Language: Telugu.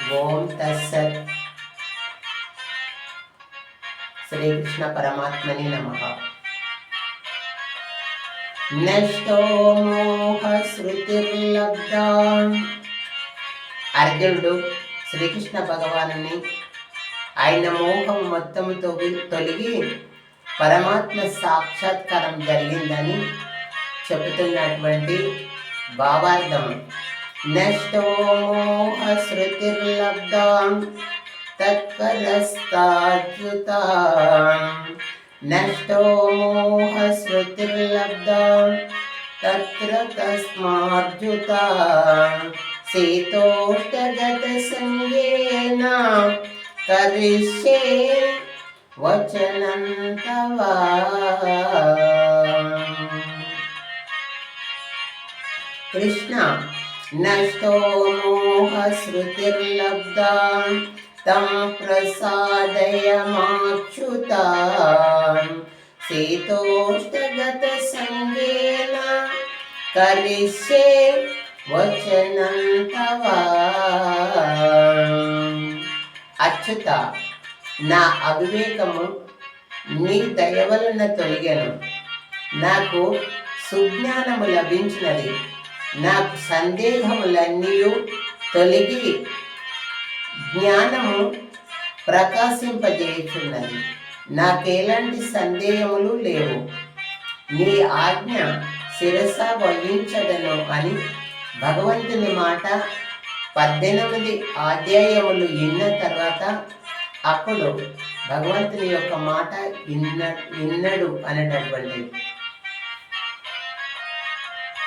ఓం తస్సత్. శ్రీకృష్ణ పరమాత్మని నమః. నష్టో మోహ శృతిర్లబ్ధా. అర్జునుడు శ్రీకృష్ణ భగవానుని ఆయన మోహం మొత్తం తొలగి పరమాత్మ సాక్షాత్కారం జరిగిందని చెబుతున్నటువంటి భావార్థం. నష్టో మోహ శృతిర్లబ్ధా తత్పరస్తాచ్యుత. నష్టో మోహ శృతిర్లబ్ధా తత్ర తస్మార్జుత. శీతోష్ణగత సంగేన కరిష్యే వచనం తవ. కృష్ణ నష్టో మోహ శృతిర్లబ్ధా తం ప్రసాదయ మాచ్యుత. శీతోష్ణగత సంగేన కరిష్యే వచనం తవ. అచ్యుత, నా అవివేకము నీ దయ వలన తొలగెను. నాకు సుజ్ఞానము లభించినది. నాకు సందేహములన్నీ తొలగి జ్ఞానము ప్రకాశింపజేయుచున్నది. నాకెలాంటి సందేహములు లేవు. నీ ఆజ్ఞ శిరస వహించదను అని భగవంతుని మాట 18 అధ్యాయములు విన్న తర్వాత అప్పుడు భగవంతుని యొక్క మాట విన్నడు అనేటటువంటి